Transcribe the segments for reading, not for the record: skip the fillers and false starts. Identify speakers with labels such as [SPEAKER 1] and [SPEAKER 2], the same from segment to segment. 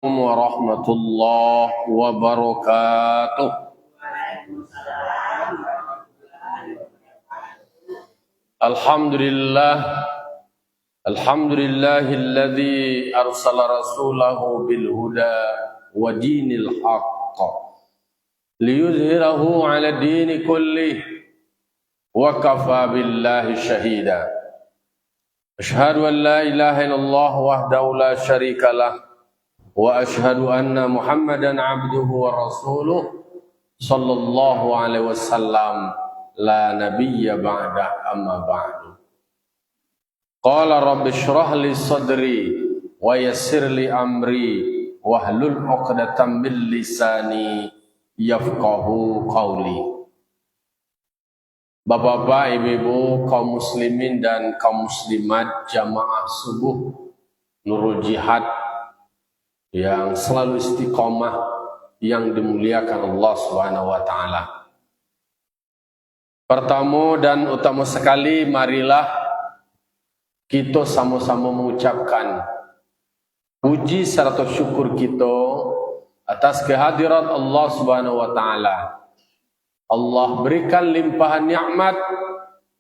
[SPEAKER 1] Warahmatullahi wabarakatuh. Alhamdulillah, alhamdulillahilladzi arsala rasulahu bil huda wa dinil haqq liyuzhirahu 'ala dini kullih wa kafa billahi shahida. Asyhadu an la ilaha illallah wahdahu la syarikalah wa ashhadu anna Muhammadan abduhu wa rasuluh sallallahu alaihi wasallam la nabiyya ba'da amma ba'du. Qala rabbi shrah li sadri wa yassir li amri wahlul 'uqdatam min lisani yafqahu qawli. Bapak-bapak, ibu-ibu, kaum muslimin dan kaum muslimat jamaah subuh Nurul Jihad yang selalu istiqomah, yang dimuliakan Allah Subhanahu wa taala. Pertama dan utama sekali, marilah kita sama-sama mengucapkan puji serta syukur kita atas kehadiran Allah Subhanahu wa taala. Allah berikan limpahan nikmat,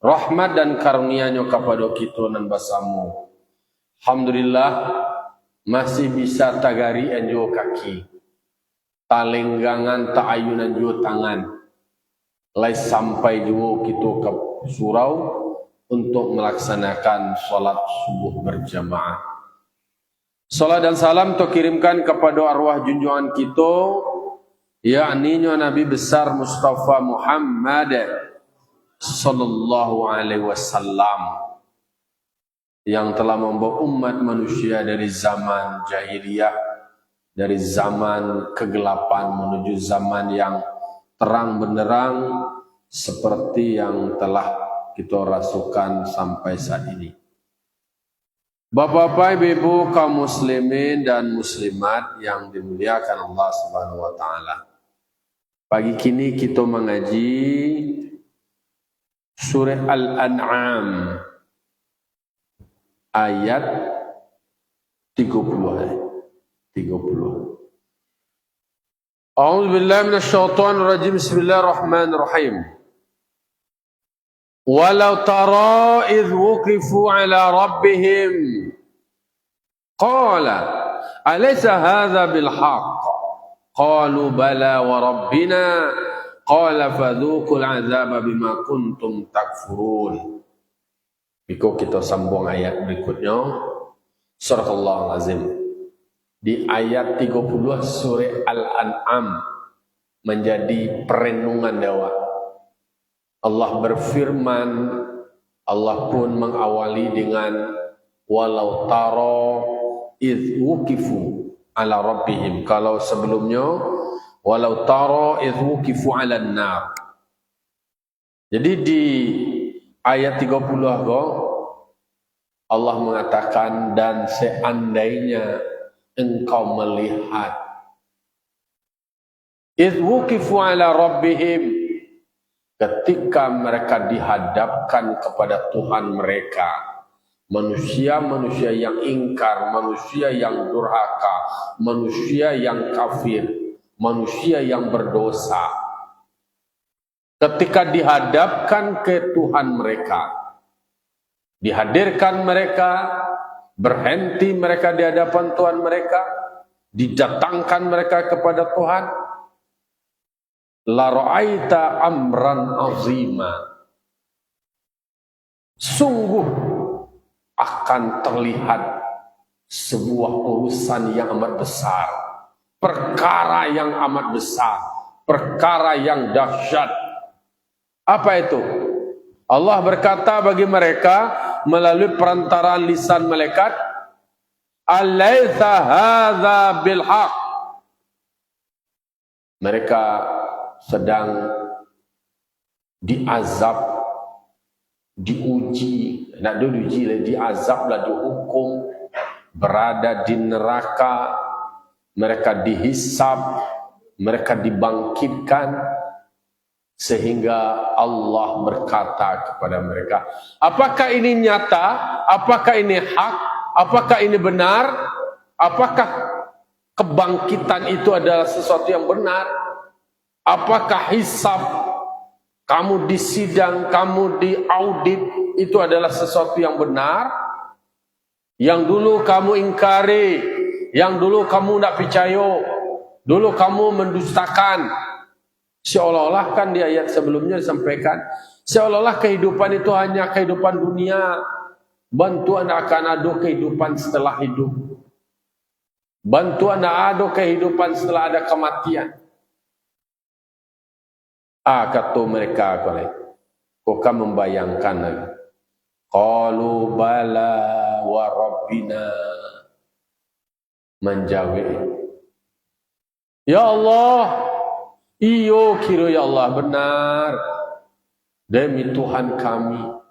[SPEAKER 1] rahmat dan karunia-Nya kepada kita dan bersama. Alhamdulillah masih bisa tagari anjo kaki, talenggangan taayunan jo tangan, lai sampai jo kita ke surau untuk melaksanakan salat subuh berjamaah. Salat dan salam terkirimkan kepada arwah junjungan kita, yakni Nabi besar Mustafa Muhammad sallallahu alaihi wasallam, yang telah membawa umat manusia dari zaman jahiliyah, dari zaman kegelapan menuju zaman yang terang benderang seperti yang telah kita rasakan sampai saat ini. Bapak-bapak, ibu-ibu, kaum muslimin dan muslimat yang dimuliakan Allah Subhanahu wa taala. Pagi kini kita mengaji surah Al-An'am ayat 30. A'udzu billahi minasyaitonir rajim. Bismillahirrahmanirrahim. Walau tara idh wuqifu ala rabbihim qala alaysa hadha bil haqq qalu bala wa rabbina qala fadhuqul azaba bima kuntum takfurun. Jika kita sambung ayat berikutnya, surah Al-Azim. Di ayat 30 surah Al-An'am menjadi perenungan dewa. Allah berfirman, Allah pun mengawali dengan walau taro idh wuqifu ala rabbihim. Kalau sebelumnya walau taro idh wuqifu ala nar. Jadi di ayat 30 Allah mengatakan, dan seandainya engkau melihat idh wuqifu ala rabbihim, ketika mereka dihadapkan kepada Tuhan mereka, manusia-manusia yang ingkar, manusia yang durhaka, manusia yang kafir, manusia yang berdosa, ketika dihadapkan ke Tuhan mereka, dihadirkan mereka, berhenti mereka di hadapan Tuhan mereka, didatangkan mereka kepada Tuhan, la ra'aita amran azima, sungguh akan terlihat sebuah urusan yang amat besar, perkara yang amat besar, perkara yang dahsyat. Apa itu? Allah berkata bagi mereka melalui perantaraan lisan malaikat, alaysa hadza bil haqq. Mereka sedang diazab, diuji, nak diuji lah, diazab lah, dihukum, berada di neraka, mereka dihisab, mereka dibangkitkan, sehingga Allah berkata kepada mereka, apakah ini nyata? Apakah ini hak? Apakah ini benar? Apakah kebangkitan itu adalah sesuatu yang benar? Apakah hisab, kamu disidang, kamu diaudit, itu adalah sesuatu yang benar? Yang dulu kamu ingkari, yang dulu kamu tidak percaya, dulu kamu mendustakan. Seolah-olah kan di ayat sebelumnya disampaikan, seolah-olah kehidupan itu hanya kehidupan dunia. Bantuan akan ada kehidupan setelah hidup. Bantuan ada kehidupan setelah ada kematian. Kata mereka, kau kan membayangkan lagi. Qalu bala wa rabbina, menjawab, ya Allah, iyo kira ya Allah, benar demi Tuhan kami.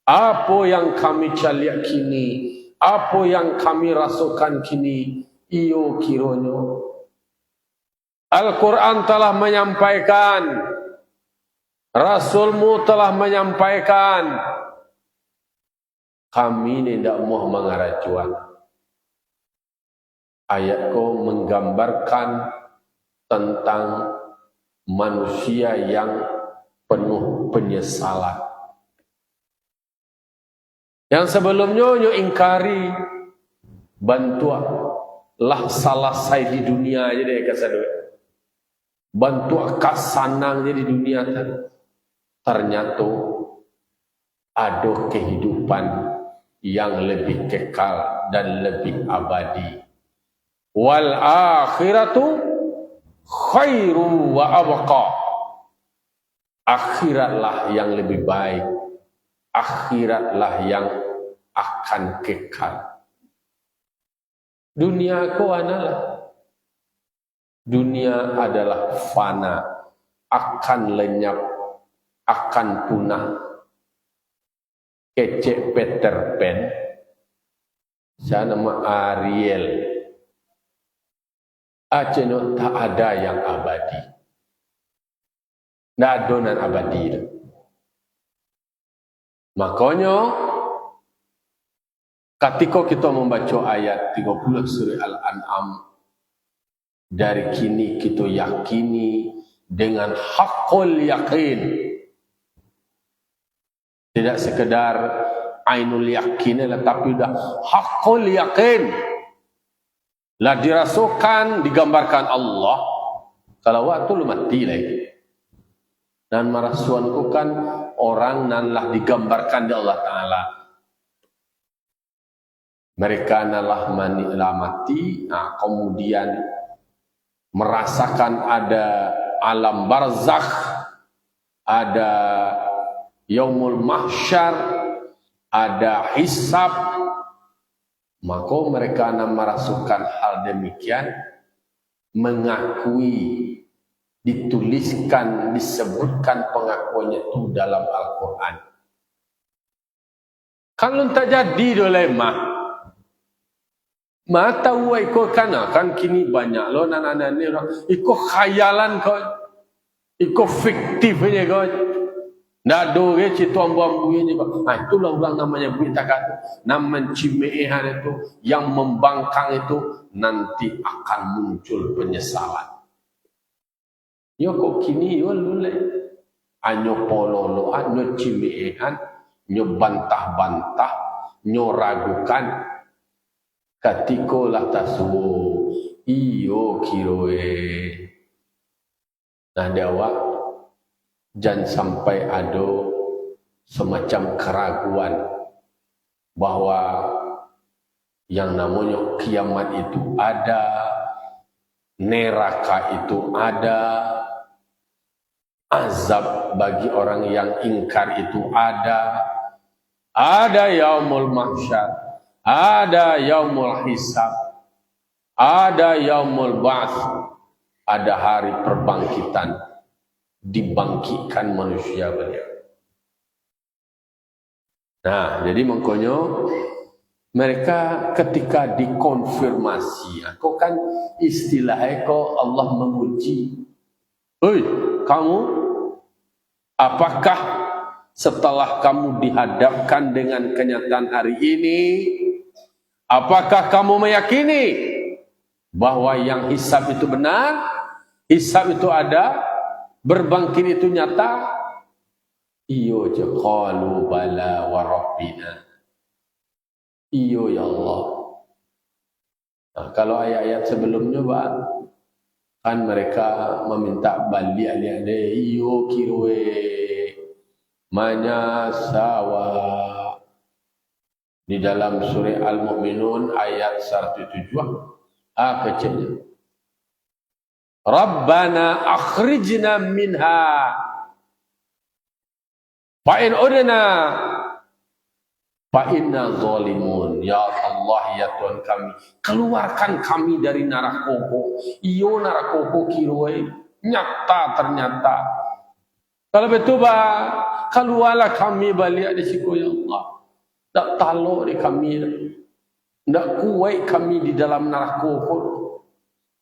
[SPEAKER 1] Apa yang kami caliak kini, apa yang kami rasakan kini, iyo kiranya. Al-Quran telah menyampaikan, Rasulmu telah menyampaikan, kami tidak mau mengarajuan. Ayat kau menggambarkan tentang manusia yang penuh penyesalan. Yang sebelumnya nyo ingkari, bantulah salah saya di dunia aja deh kasadoi. Bantu kasanang di dunia ternyata ada kehidupan yang lebih kekal dan lebih abadi. Wal akhiratu khairu wa abqa. Akhiratlah yang lebih baik. Akhiratlah yang akan kekal. Dunia ko adalah, dunia adalah fana, akan lenyap, akan punah. Kecek Peter Pan, saya nama Ariel. Aceno tak ada yang abadi. Tidak ada yang abadi. Makanya, ketika kita membaca ayat 30 surah Al-An'am, dari kini kita yakini dengan hakul yakin. Tidak sekedar ainul yakin, tetapi sudah hakul yakin. Lah dirasukan, digambarkan Allah. Kalau waktu lu mati lagi. Dan marasuanku kan orang nanlah digambarkan di Allah Ta'ala. Mereka nanlah mati, kemudian merasakan ada alam barzakh, ada yaumul mahsyar, ada hisab. Maka mereka merasukan hal demikian, mengakui, dituliskan, disebutkan pengakuannya itu dalam Al-Quran. Kalau tak jadi dolema, mata uai ko kan kini banyak lo anak-anak ni iko khayalan kau, iko fiktifnya kau. Ndak do ke citu ambu-ambu ini kok. Itulah orang namanya berita kata. Nama cimehan itu, yang membangkang itu, nanti akan muncul penyesalan. Yo kok kini yo lule. Anyo pololo, anyo cimehan, nyo bantah-bantah, nyo ragukan. Katikolah tasuo, iyo kiroe. Nah dewa, jangan sampai ada semacam keraguan bahwa yang namanya kiamat itu ada, neraka itu ada, azab bagi orang yang ingkar itu ada yaumul mahsyar, ada yaumul hisab, ada yaumul ba'ts, ada hari perbangkitan. Dibangkitkan manusia beliau. Nah, jadi makanya mereka ketika dikonfirmasi, aku kan istilahnya kok Allah menguji. Hei, kamu, apakah setelah kamu dihadapkan dengan kenyataan hari ini, apakah kamu meyakini bahwa yang hisab itu benar, hisab itu ada, berbangkit itu nyata. Iyo je qalu bala wa rabbina. Iyo ya Allah. Nah, kalau ayat-ayat sebelumnya kan mereka meminta balik adik-adik. Iyo kirwe manya sawa. Di dalam surah Al-Mu'minun ayat 107 kecilnya. Rabbana akhrijna minha fa in udna fa inna zalimun. Ya Allah, ya Tuhan kami, keluarkan kami dari narakoko. Iyo narakoko kiroi nyata ternyata. Kalau betul keluarlah kami balik di siku ya Allah. Tak taluk di kami, tak kuat kami di dalam narakoko.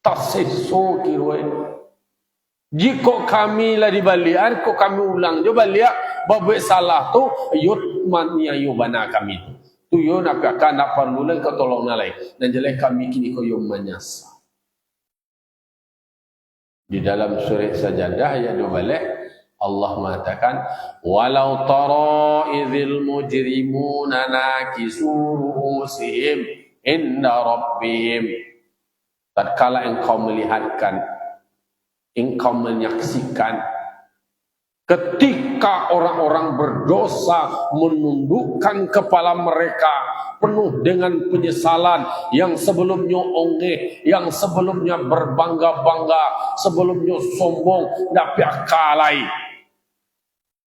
[SPEAKER 1] Tak seso kiroi. Jika kami lah dibalian, kok kami ulang je balik, babak salah tu, yut mania yubana kami tu. Tu yo nak akan nak perlu lah kau tolong nalai. Dan jelek kami kini kau yo menyasa. Di dalam surah Sajadah ayat 2 balik, Allah mengatakan, walau tara idzil mujrimuna nakisu ru'usihim inda rabbihim. Tatkala engkau melihatkan, engkau menyaksikan ketika orang-orang berdosa menundukkan kepala mereka penuh dengan penyesalan, yang sebelumnya ongeh, yang sebelumnya berbangga-bangga, sebelumnya sombong, tapi akalai.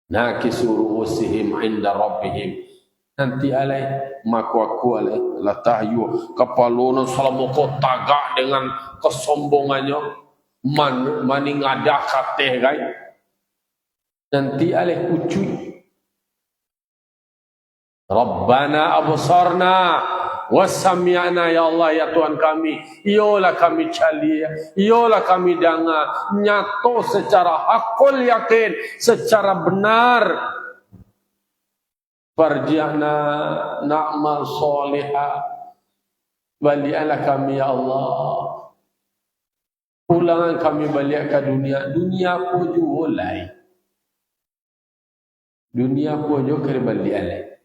[SPEAKER 1] Nakisu ru'usihim inda rabbihim. Nanti alai maku alai latahyu kepaluna selama kau tagak dengan kesombongannya maning ada kateh kai. Nanti alai kucuy. Rabbana absarna wasami'na ya Allah ya Tuhan kami, iyalah kami cali, iyalah kami danga nyato secara hakul yakin, secara benar. Farji'na na'mal solihah, balialah kami ya Allah, pulangan kami balik ke dunia. Dunia ku jualai, dunia ku jo kere balialah,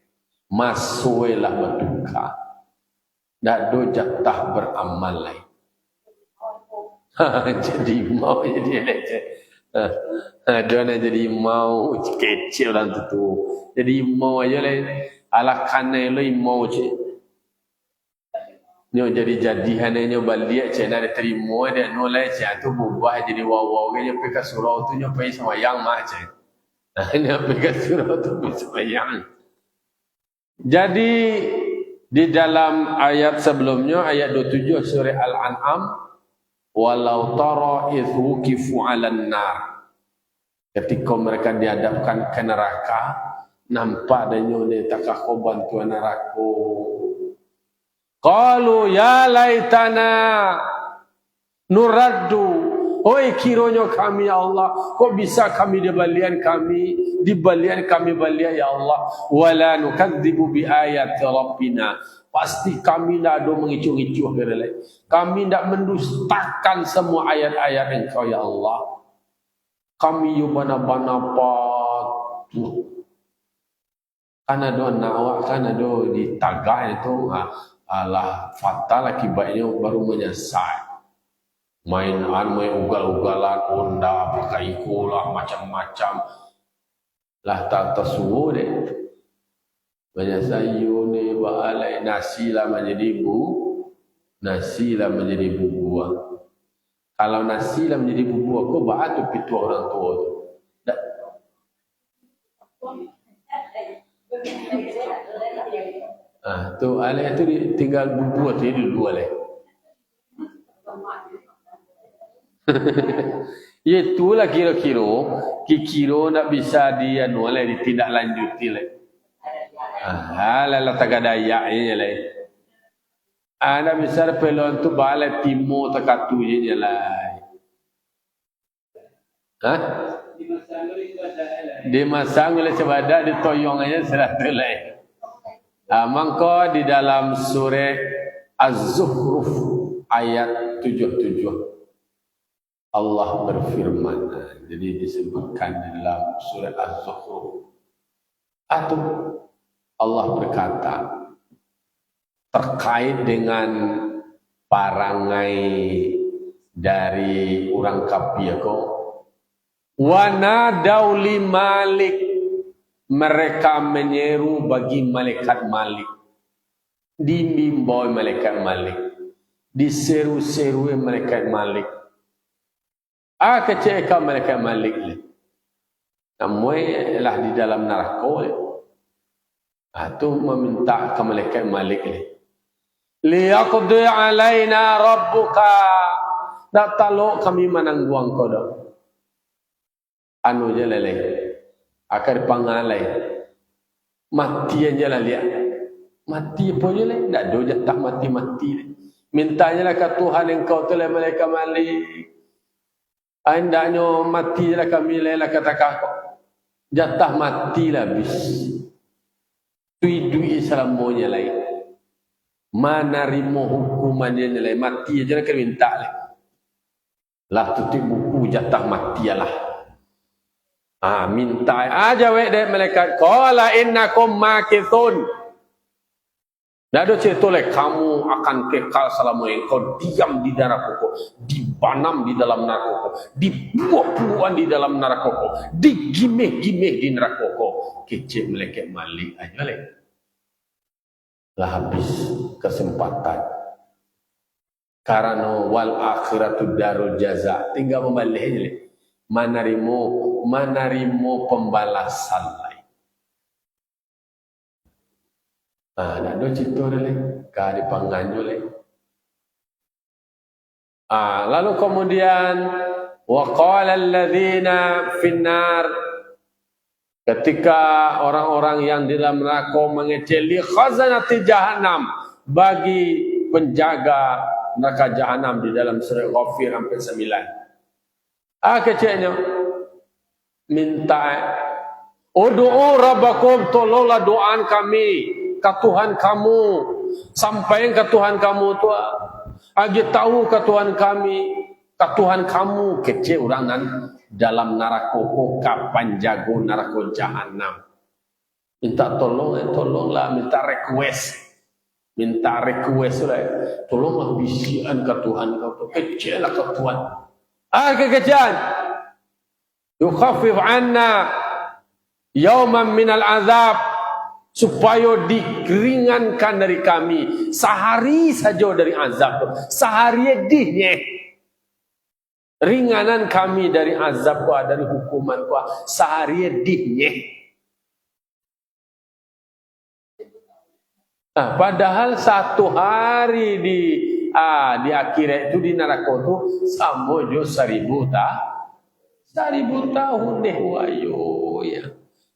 [SPEAKER 1] masuelah berduka, dak do jatah beramal lai. Jadi mau jadi leceh. Dia nak jadi mau kecil orang tu. Jadi mau aja le ala kanai le mau je. Nyo jadi hananya balik je nak terima dia no lai je tu buah jadi wow dia pergi surau tu nyo pergi sembahyang mah je. Dia pergi surau tu pergi sembahyang. Jadi di dalam ayat sebelumnya ayat 27 surah Al-An'am, walau tara idh wuqifu 'alan nar. Ketika mereka dihadapkan ke neraka, nampak adanya ni takako bantuan neraka. Qalu ya laitana nuraddu. Oi kiranya kami ya Allah, kok bisa kami dibalian kami balian ya Allah. Wala nukadzibu bi ayati rabbina. Pasti kami tidak ada mengicu-icu berelai. Kami tidak mendustakan semua ayat-ayat Engkau ya Allah. Kami yubana-bana patuh. Kan ada nawak, kan ada di tagah itu, alah fatal akibatnya baru menyesal. Main ugal-ugalan, onda, pakai ikulah, macam-macam. Lah tak tersuruh deh. Banyak sayur ni, balai nasi lah menjadi buah. Kalau nasi lah menjadi buah, kau bahat tu pitu orang tua tu. Tu alai tu tinggal buah tu dia dua alai. Itulah kira-kira nak bisa dia nolai ditindaklanjuti lah. Lah tak ada ayatnya lah. Nak bisa pelon tu balai timur terkatu je lah. Di masang oleh sebada ditoyong aja serata lah. Mangko di dalam surah Az-Zukhruf ayat 77 Allah berfirman, jadi disebutkan dalam surat Az-Zukhruf, atau Allah berkata terkait dengan parangai dari orang kafir ko, wa nadau li malik, mereka menyeru bagi malaikat Malik, dimbimbau malaikat Malik, diseru-seru malaikat Malik. Keceka malaikat Malik ni, namun lah di dalam neraka ni. Tu meminta ke malaikat Malik ni, liyaqdi alaina rabbuka, dak taluk kami menangguang kau dah. Anu je leleh, akar pangalai, mati aja lah lihat, mati apa je leh, dak do jatah mati-mati leh. Mintanya lah ke Tuhan engkau tu leh malaikat Malik. Hendaknya mati lah kami lah kata kau, jatah mati lah bis. Dui selamanya lain. Mana rimo hukumannya lain, mati aja lah kami minta lah. Lah tutup buku jatah mati lah. Minta aja wek dek malaikat. Qala innakum makithun. Dah ada cerita leh, kamu akan kekal selamanya. Kau diam di neraka, dibanam di dalam neraka, dibuat-buat di dalam neraka, digimeh-gimeh di neraka. Kecil malaikat Malik aja leh. Lah habis kesempatan. Karena wal akhiratu darul jaza, tinggal membalik aja leh. Manarimo pembalasan lain. Nak ada cerita leh, kah dipanggil leh. Lalu kemudian waqala alladzina finnar, ketika orang-orang yang di dalam neraka mengeceli khazanati jahannam, bagi penjaga neraka jahannam di dalam surah Ghafir sampai 9. Kecilnya minta ud'u rabbakum, tolonglah doaan kami ke Tuhan kamu, sampaikan ke Tuhan kamu tu, agi tahu ke Tuhan kami, ke Tuhan kamu. Kecil orang nan dalam neraka, kapan jago neraka jahannam. Minta tolonglah, minta request lah, tolonglah bisian ke Tuhan kau, kecil lah ke Tuhan. Kekecilan, yukhaffif anna yawman minal azab, supaya dikeringankan dari kami sehari saja dari azab. Sehari dihnya ringanan kami dari azab ku, dari hukuman ku, sehari dihnya. Padahal satu hari di akhirat itu di neraka itu sama jo 1000 tahun deh wayo ya.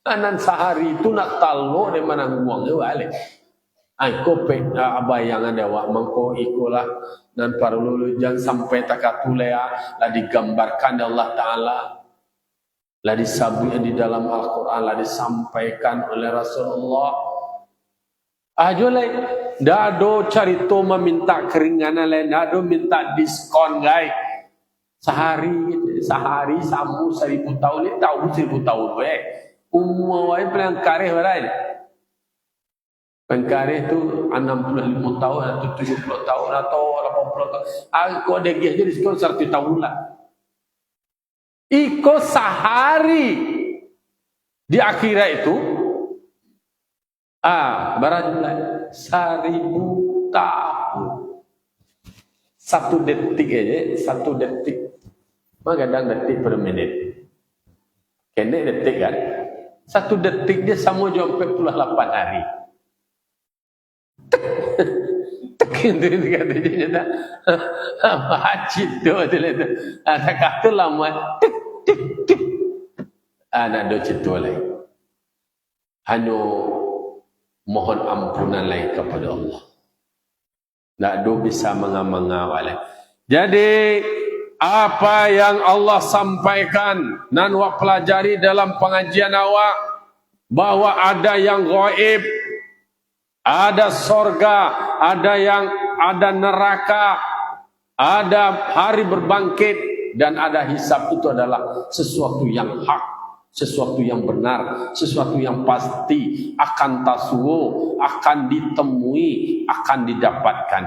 [SPEAKER 1] Anan sehari itu nak talo de mana nguang je balik. Ko pe abayang ada wak mangko ikolah dan para lulu jangan sampai takatulea lah digambarkan Allah Taala, lah disabui di dalam Al-Quran, lah disampaikan oleh Rasulullah. Jolai dado carito meminta keringanan lain, dado minta diskon guys. Sehari sambu 1000 tahun ni tahu 1000 tahun weh. Umur yang kareh berai. Pengkareh tu 65 tahun atau 70 tahun atau 80 tahun. Aku ada dia jadi diskon 100 tahun lah. Iko sehari di akhirat itu barangkali 1000 tahun. 1 detik aja, 1 detik. Kadang detik per menit. Kena detik kan? 1 detik dia sama je 48 hari. Itu kata dia tak. Hajit tu tu. Ada kata lama. Tik. Nak ada cerita lain. Hanya mohon ampunan lain kepada Allah. Tak ada bisa mengawal. Jadi apa yang Allah sampaikan dan awak pelajari dalam pengajian awak, bahwa ada yang gaib, ada sorga, ada neraka, ada hari berbangkit, dan ada hisab. Itu adalah sesuatu yang hak, sesuatu yang benar, sesuatu yang pasti akan tasuo, akan ditemui, akan didapatkan.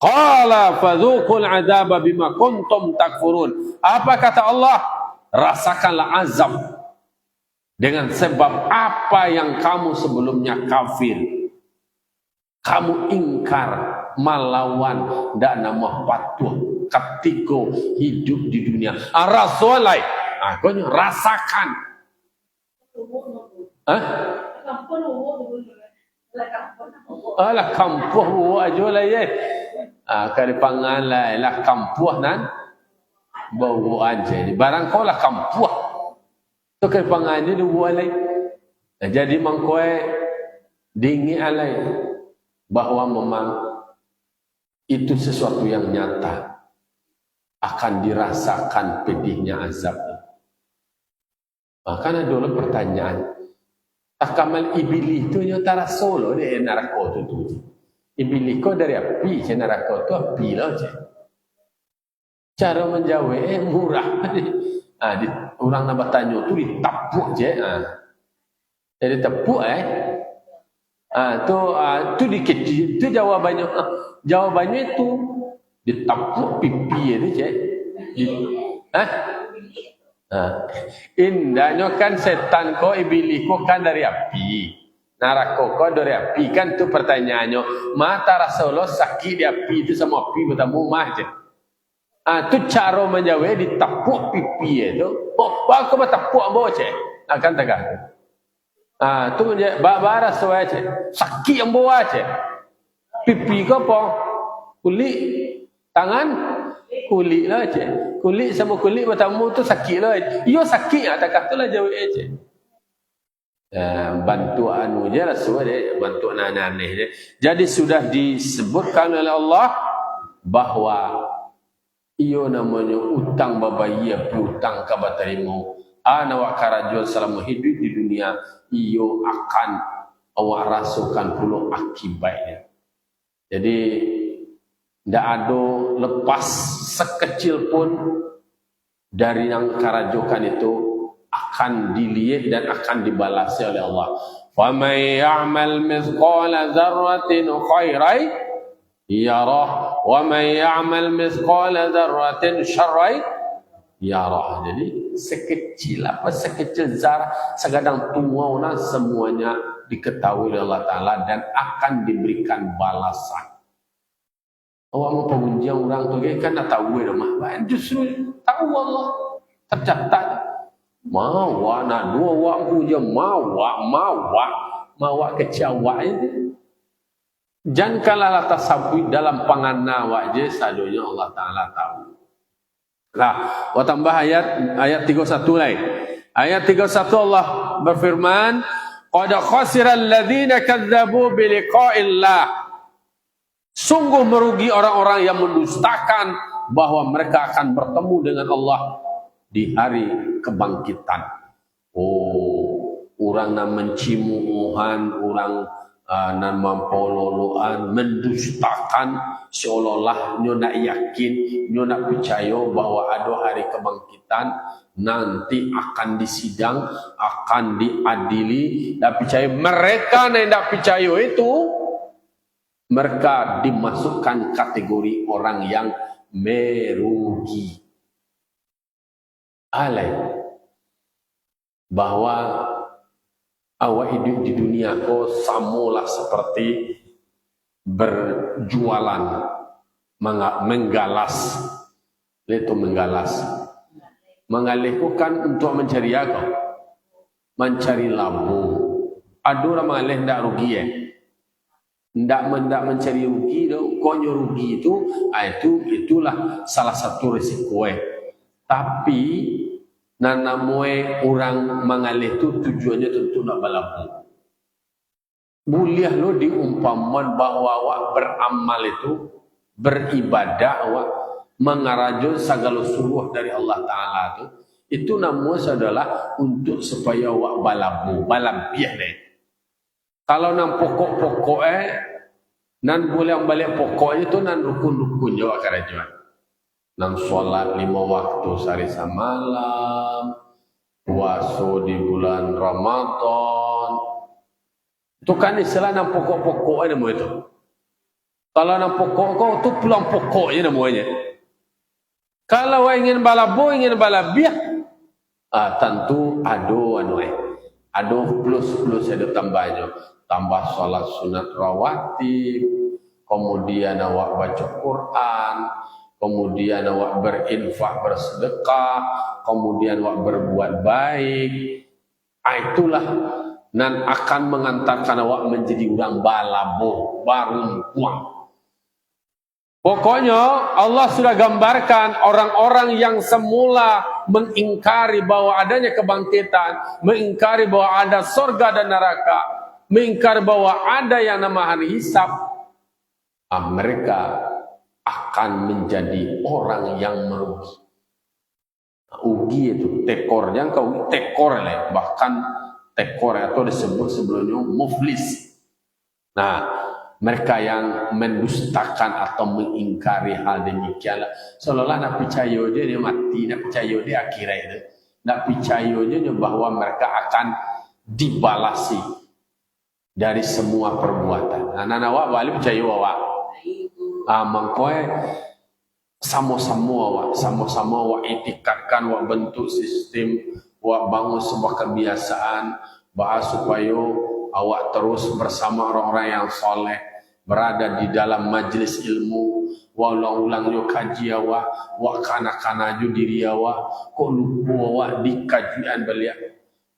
[SPEAKER 1] Qala fadzuqul adzaba bima kuntum takfurun. Apa kata Allah? Rasakanlah azab dengan sebab apa yang kamu sebelumnya kafir. Kamu ingkar, melawan, dan nama patuh ketika hidup di dunia. Rasulai, kau rasakan. Alah kampuh aja lah ye. Kali pangan lah kampuh nan bau aja. Barang kau lah kampuh. Tu kali pangan ni dua lagi. Jadi mangkoi dingin alai bahwa memang itu sesuatu yang nyata, akan dirasakan pedihnya azab. Karena dulu pertanyaan, takamal iblis itu nyata solo di neraka tu. Iblis kau dari api, neraka tu api lah je. Cara menjawab murah. Orang nak bertanya tu ditapuk je. Jadi tepuk tu dikit itu jawabannya. Jawabannya itu ditapuk pipi itu je. Indahnya kan setan ko, iblis ko kan dari api, neraka ko dari api. Kan tu pertanyaannya, mata Rasulullah sakit di api itu sama api bertemu mah je. Tu cara menjawab ditapuk pipi itu. Apa kau bertapuk ambo je? Akan tegak. Tu menjawab bara soal je. Sakit ambo je. Pipi kau apa? Kulit, tangan, kulit lah je. Kulit sama kulit bertemu tu sakit lah. Iyo sakit lah, tak kata lah jawab je. Bantu anu je lah suruh dia, bantu aneh-aneh je. Jadi sudah disebutkan oleh Allah bahawa iyo namanya utang babaya piutang kabatarimo. Ana karajul selama hidup di dunia, iyo akan awak rasakan pula akibatnya. Jadi tidak ada lepas sekecil pun dari yang karajokan itu akan dilihat dan akan dibalasi oleh Allah. فَمَنْ يَعْمَلْ مِثْقَالَ ذَرَّةٍ خَيْرًا يَرَهُ وَمَنْ يَعْمَلْ مِثْقَالَ ذَرَّةٍ شَرًّا يَرَهُ. Jadi sekecil apa, sekecil zarah, segadang tungau semuanya diketahui oleh Allah Ta'ala dan akan diberikan balasan. Awak mau pengunjung orang tu kan tak tahu dah. Justru tahu Allah tercatat. Mawak nak dua wak puja mawak kecewa itu. Jangan kalah tasawuf dalam pangan awak je sadonya Allah Taala tahu. Lah, wa tambah ayat 31 lain. Ayat 31 Allah berfirman, qad khasira alladziina kadzdzabu bi liqa'illah. Sungguh merugi orang-orang yang mendustakan bahwa mereka akan bertemu dengan Allah di hari kebangkitan. Orang nak mencimuhan, orang nak mempololoan, mendustakan seolah-olah nyo nak yakin, nyo nak percaya bahwa ada hari kebangkitan, nanti akan disidang, akan diadili. Dan percaya mereka yang tidak percaya itu, mereka dimasukkan kategori orang yang merugi. Alai bahwa awak hidup di dunia kau samalah seperti berjualan, menggalas. Itu menggalas. Mengalih kan untuk mencari apa? Mencari laba. Ada orang mengalih tidak rugi Tidak mencari rugi, konyo rugi itulah salah satu risiko. Tapi nanamoe orang mengalih itu tujuannya tentu nak balabu. Boleh lo diumpaman bahwa awak beramal itu, beribadah awak mengarajo segala suruh dari Allah Taala itu namanya adalah untuk supaya awak balabu, balampiah deh. Kalau nang pokok-pokok Nan boleh balik pokoknya itu nan rukun-rukun juga kerajuan. Nan sholat 5 waktu sehari semalam, puasa di bulan Ramadan. Itu kan istilah nan pokok-pokoknya namanya itu. Kalau nan pokok itu pulang pokoknya namanya. Kalau ingin balabo, ingin balabiah, tentu ado plus ada tambahnya. Tambah sholat sunat rawatib, kemudian awak baca Quran, kemudian awak berinfak bersedekah, kemudian awak berbuat baik. Itulah nan akan mengantarkan awak menjadi orang balabo, barumpuang. Pokoknya Allah sudah gambarkan orang-orang yang semula mengingkari bahwa adanya kebangkitan, mengingkari bahwa ada surga dan neraka, mengingkari bahwa ada yang nama hari hisab, mereka akan menjadi orang yang merugi. Ugi itu tekornya, kau tekor lah, bahkan tekor atau disebut sebelumnya muflis. Nah, mereka yang mendustakan atau mengingkari hal demikian, seolah-olah nak percaya dia mati, nak percaya dia akhirat itu, nak percaya dia bahwa mereka akan dibalasi dari semua perbuatan. Anak awak balik percaya awak. Mangkoe sama-sama awak etikatkan, awak bentuk sistem, awak bangun sebuah kebiasaan, bahas supaya awak terus bersama orang-orang yang soleh, berada di dalam majlis ilmu, ulang-ulang yo kaji awak kana-kana jo diri awak, kok lupa awak di kajian beliau,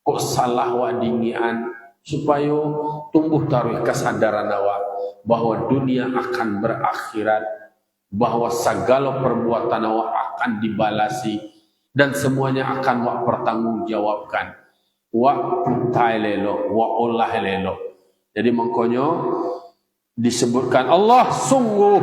[SPEAKER 1] kok salah awak dingian, supaya tumbuh taruh kesadaran awak bahwa dunia akan berakhirat, bahwa segala perbuatan awak akan dibalasi dan semuanya akan awak pertanggungjawabkan. Wa putai lelo, wa olah lelo. Jadi makanya disebutkan Allah sungguh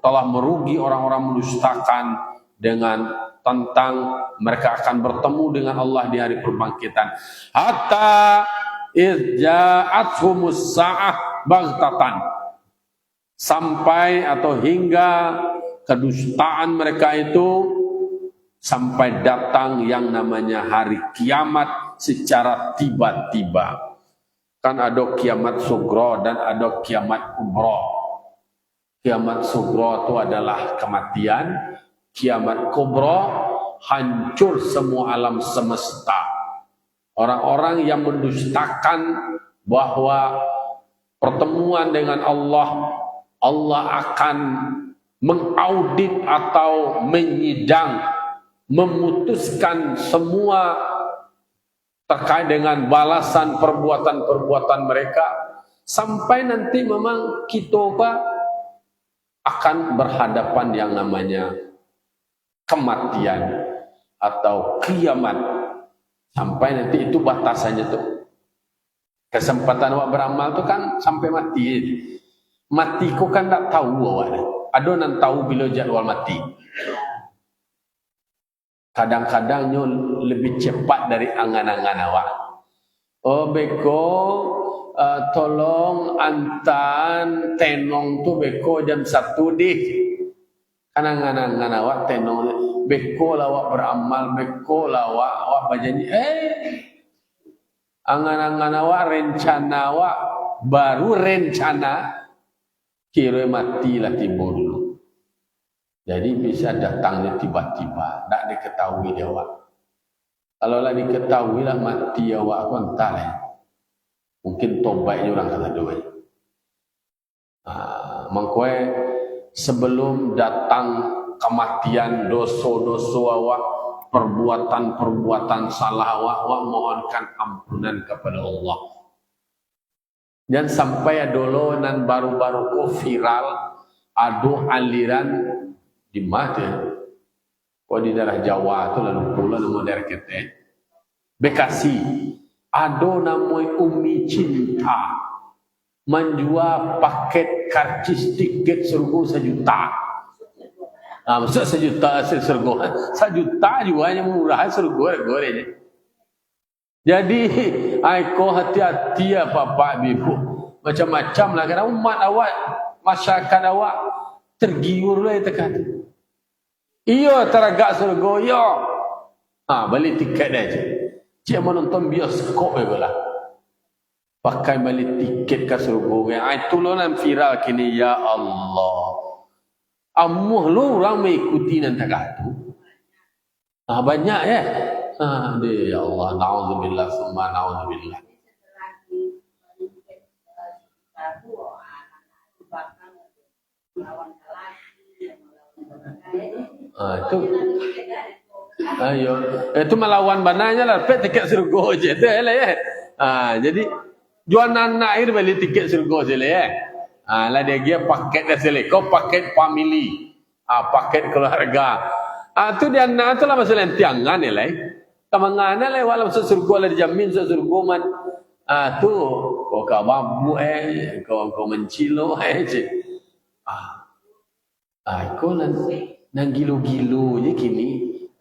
[SPEAKER 1] telah merugi orang-orang mendustakan dengan tentang mereka akan bertemu dengan Allah di hari perbangkitan. Hatta izja'athumus sa'ah baghtatan. Sampai atau hingga kedustaan mereka itu sampai datang yang namanya hari kiamat secara tiba-tiba. Kan ada kiamat sugro dan ada kiamat kubro. Kiamat sugro itu adalah kematian. Kiamat kubro hancur semua alam semesta. Orang-orang yang mendustakan bahwa pertemuan dengan Allah akan mengaudit atau menyidang, memutuskan semua terkait dengan balasan perbuatan-perbuatan mereka, sampai nanti memang kita akan berhadapan yang namanya kematian atau kiamat. Sampai nanti itu batasannya tuh. Kesempatan awak beramal tuh kan sampai mati. Mati kok kan tak tahu awak. Ada yang tahu bila jadwal mati. Kadang-kadangnya lebih cepat dari angan-angan awak. Oh beko, tolong antan tenong tu beko jam 1 deh. Kan angan-angan awak tenong. Beko lawak beramal, beko lawak berjanji. Angan-angan awak, rencana awak, baru rencana, kira matilah tiba dulu. Jadi bisa datangnya tiba-tiba, tak diketahui dia awak. Kalau lah diketahui lah mati awak, aku entah lah. Mungkin tobatnya orang kata dua. Mangkoe sebelum datang kematian, dosa-dosa awak, perbuatan-perbuatan salah awak mohonkan ampunan kepada Allah. Dan sampai dulu nan baru-baru ko viral, ado aliran di mana? Kau di daerah Jawa tu lalu pula nama daerah kita, Bekasi, ado namanya Umi Cinta, menjual paket karcis tiket surga 1 juta. Maksud 1 juta surga, 1 juta juga yang murah surga gorengnya. Jadi, aiko hati-hati ya bapak ibu, macam-macam lah. Karena umat awak masyarakat awak tergiur lah itu kata. Iya teragak surga, iya. Beli tiket aja. Cik menonton bioskop lah. Pakai beli tiket ke surga. Itulah yang viral kini, ya Allah. Amuh lu orang mengikuti nanti kata. Banyak ya. Ya Allah, na'udzubillah, summa na'udzubillah. Itu itu melawan bananya lah, tiket surga je tu lah ya. Jadi jual anak air beli tiket surga je lah ya. Lah dia paket dah sele, kau paket family, paket keluarga. Tu dia anak tu lah masalah tiangan ni lah. Kamangan lah walau masuk surga lah dijamin masuk surga man. Tu kau babu kau mencilo je. Kau nang gilo-gilo je kini.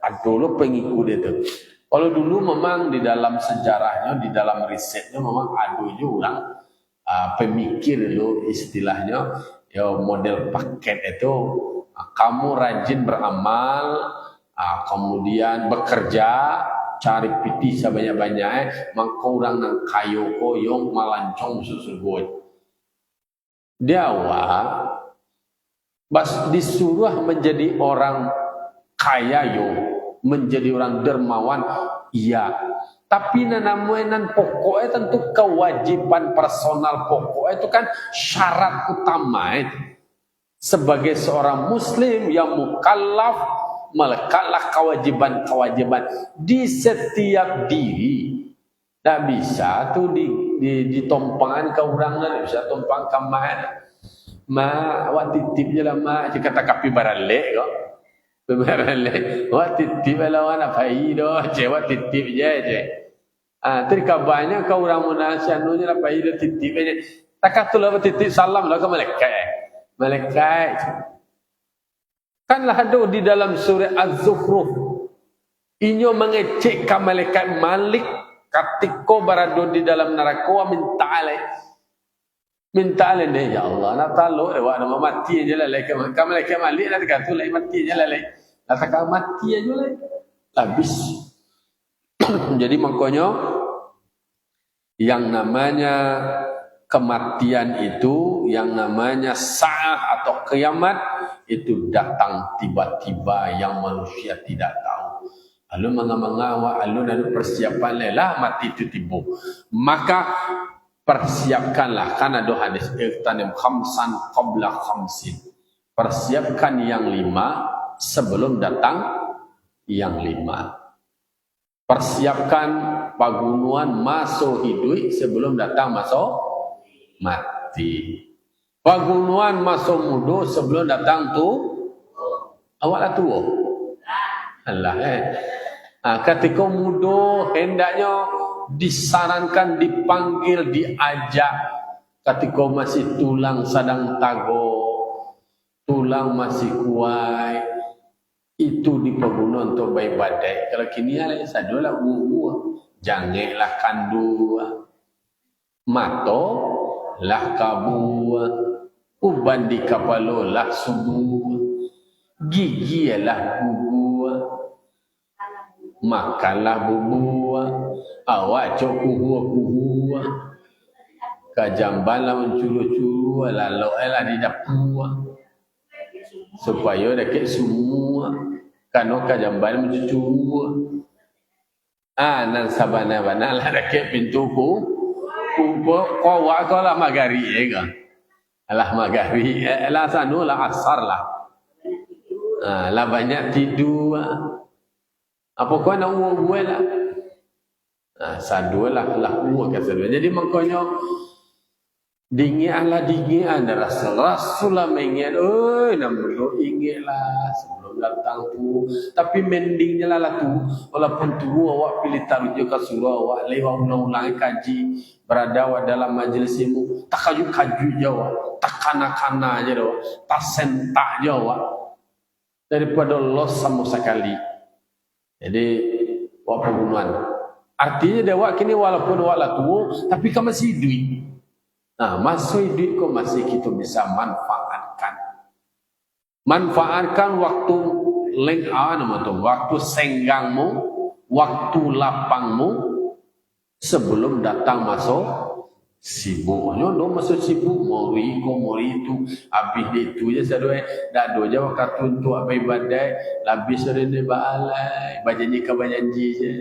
[SPEAKER 1] Dulu pengikut dia tu. Kalau dulu memang di dalam sejarahnya, di dalam risetnya memang ada je orang pemikir dulu istilahnya, ya model paket itu. Kamu rajin beramal, kemudian bekerja, cari piti sebanyak-banyak, maka orang nang kayo koyong malancong susul. Dia disuruh menjadi orang kaya menjadi orang dermawan, iya. Tapi nan pokoknya tentu kewajiban personal pokoknya itu kan syarat utama sebagai seorang muslim yang mukallaf melekatlah kewajiban di setiap diri. Tak bisa tu ditompangkan ke orang, tak bisa tompang ke mak awak titip je lah mak, dia kata kapi baralek kau. Baralek, awak titip lah awak nak pai dah, awak titip je. Terkabarnya kau orang munasianu je lah pai dah titip je. Tak tu lah titip salam lah ke malaikat. Kanlah ada di dalam surah Az-Zukhruf. Inyo mengecekkan malaikat Malik ketika berada di dalam neraka minta alih ya Allah nak taluk awak nak mati aja lah malaikat Malik nak kata tu mati aja lah nak tak mati aja lah habis. Jadi makanya yang namanya kematian itu, yang namanya sa'ah atau kiamat itu datang tiba-tiba yang manusia tidak tahu. Lalu mengawak, lalu ada persiapan lah mati itu tiba. Maka persiapkanlah, kan ada hadis iqtanim khamsan qabla khamsin. Persiapkan yang 5 sebelum datang yang 5. Persiapkan pagunuan masuk hidup sebelum datang masuk mati. Pagunuan masuk muda sebelum datang tu awaklah tua. Allah ketika muda hendaknya disarankan, dipanggil, diajak. Ketika masih tulang sadang tago, tulang masih kuat, itu diperguna untuk baik badai. Kalau kini ada sadolah janganlah kandu, mato lah kabu, uban di kapalo lah subuh, gigi lah bubu, makanlah bubu, awak cok kuhu, kajamban lah mencuru-curu, lalu lah di dapur, supaya dekat semua, kano kajamban mencuru, nan sabana-bana lah dekat pintuku, kau awak kau lah magari kan, lah magari, lah sanu lah asar lah, lah banyak tidur. Apa kau nak uang lah? Sadua lah uang kata. Jadi makanya dingin dah Rasul lah mengingat, nak belum ingat lah sebelum datang tu. Tapi mendingnya lah tu, walaupun tu awak pilih taruh ke surau awak lewat ulang-ulang kaji, berada awak dalam majlis ilmu, tak kaju je awak, tak kana-kana je awak, tak sentak je awak daripada los sama sekali. Jadi awak pembunuhan. Artinya dia awak kini walaupun awak lah tua, tapi kau masih hidup. Nah, masuk duit kau masih kita bisa manfaatkan. Manfaatkan waktu waktu senggangmu, waktu lapangmu sebelum datang masuk sibuk. Nyono masuk sibuk mori itu habis itu je sadoi dak do je waktu untuk apa ibadah habis sore ni baalai bajanji ka bajanji je.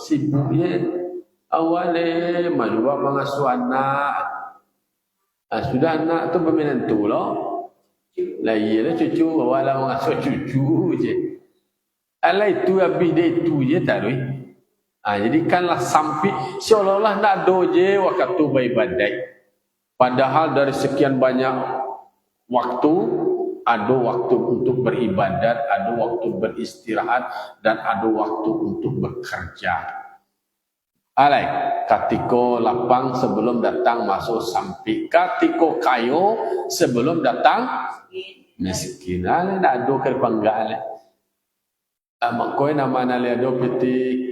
[SPEAKER 1] Sibuk je awale malua mengasuh anak. Sudah anak tu berminantu lah. Lah iyalah cucu awala mengasuh cucu je. Alah itu habis dia itu je tak doi. Jadi kanlah sampai seolah-olah nak doje waktu beribadat. Padahal dari sekian banyak waktu ada waktu untuk beribadat, ada waktu beristirahat dan ada waktu untuk bekerja. Alai, katiko lapang sebelum datang masuk sampai, katiko kayo sebelum datang miskin. Alai nak ada kerpanggal. Makoi nama nali ada peti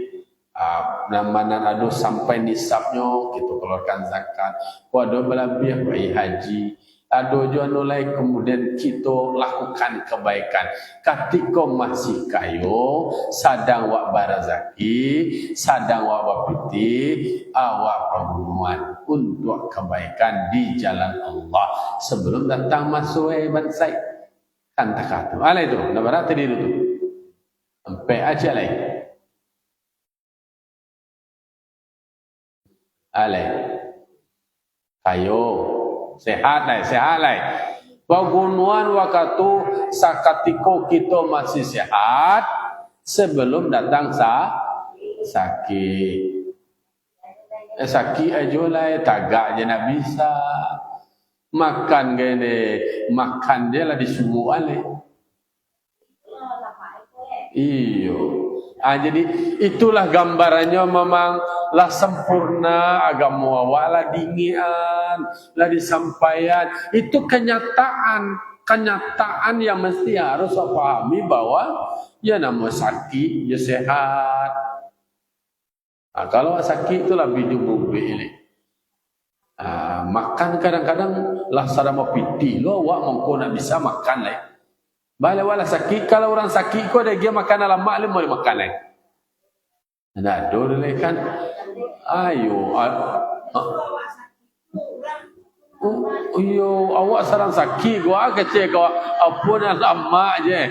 [SPEAKER 1] nama ada sampai nisabnya kita keluarkan zakat. Ko ada berlebih bayi haji. Ada juga nolai kemudian kita lakukan kebaikan. Ketika masih kayo, sadang wak barazaki, sadang wak bapiti, awak perbunuhan untuk kebaikan di jalan Allah sebelum datang masuk bansai. Kan tak kata. Alai tu, nak berat tadi tu. Sampai aja lai. Alai. Kayo. Sehat lai. Pagunuan waktu sakatiko kita masih sehat sebelum datang sakit. Sakit aja lah, tagak je nak bisa. Makan gini, makan dia lah disuruh alih. Iyo. Jadi itulah gambarannya memang lah sempurna agama awak lah dingian lah disampaikan itu kenyataan yang mesti harus pahami bahwa ya nama sakit ya sehat. Kalau sakit itulah biju bubi ini. Makan kadang-kadang lah sadama piti lo awak mongko nak bisa makan lah. Bala wala sakit, kalau orang sakit kau dia makan dalam maklum boleh makan lain. Nak dulu kan. Ayo. Yo awak sarang sakit gua kecil kau apa nak lama je.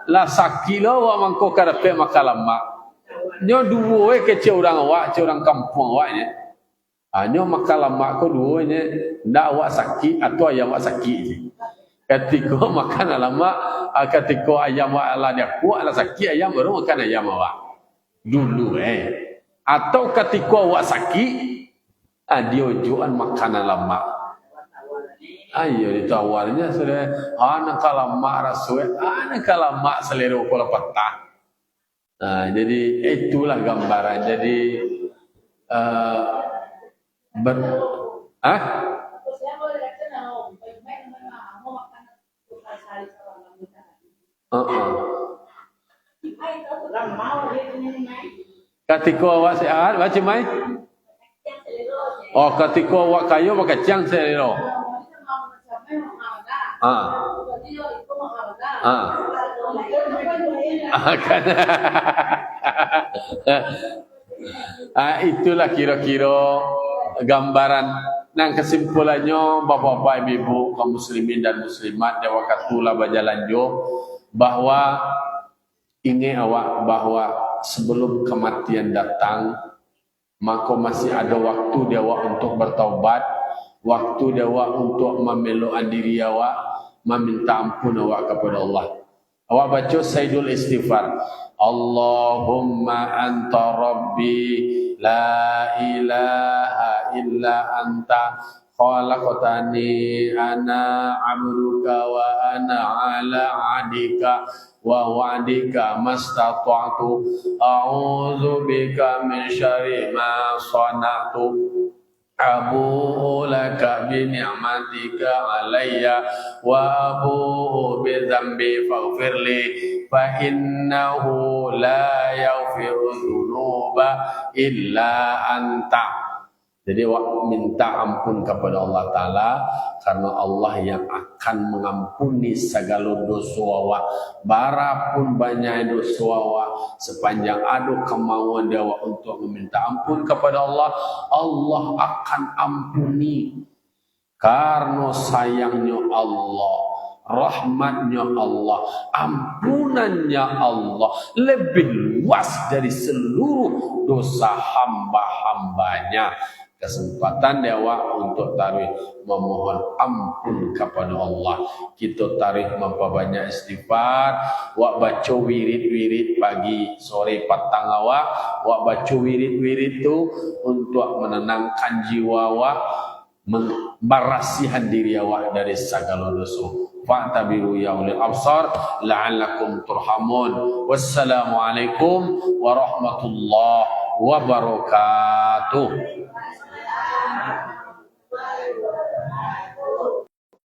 [SPEAKER 1] Lah sakit lo awak mangko karape makan lama. Nyo dua kecil orang awak, orang kampung awak ni. Nyo makan lama kau dua ni ndak awak sakit atau ayam awak sakit je. Ketika makan lama, ketika ayam awak dia kuat lah sakit ayam baru makan ayam awak. Dulu Atau ketika awak sakit, dia jual makanan lama. Ayo ditawarnya sudah anak lama rasul, anak lama selera kepala patah. Jadi itulah gambaran. Jadi ketika awak sehat macam mai ketika awak kaya pakai cang selero itulah kira-kira gambaran. Nah kesimpulannya bapak-bapak ibu-ibu kaum muslimin dan muslimat di waktu lah berjalan bahwa ini awak bahwa sebelum kematian datang maka masih ada waktu dia awak untuk bertaubat, waktu dia awak untuk memelukkan diri awak, meminta ampun awak kepada Allah. Awak baca Sayyidul Istighfar. Allahumma anta rabbi la ilaha illa anta khalaqtani ana abduka wa ana ala adika wa wa'dika mastata'tu a'udzu bika min syarri ma sana'tu abu'u laka bi ni'matika alayya wa abu'u bi dhanbi faghfirli fa innahu la yaghfiru dzunuba illa anta. Jadi awak minta ampun kepada Allah Ta'ala, karena Allah yang akan mengampuni segala dosa awak. Barapun banyak dosa awak, sepanjang ada kemauan dia awak untuk meminta ampun kepada Allah, Allah akan ampuni. Karena sayangnya Allah, rahmatnya Allah, ampunannya Allah lebih luas dari seluruh dosa hamba-hambanya. Kesempatan dewa untuk tarik memohon ampun kepada Allah. Kita tarik memperbanyak istighfar. Wak baca wirid-wirid pagi, sore, petang awak. Wak baca wirid-wirid itu untuk menenangkan jiwa awak, membarasihan diri awak dari segala dosa. Fa'tabiru ya ulil absar la'allakum turhamun. Wassalamualaikum warahmatullahi wabarakatuh.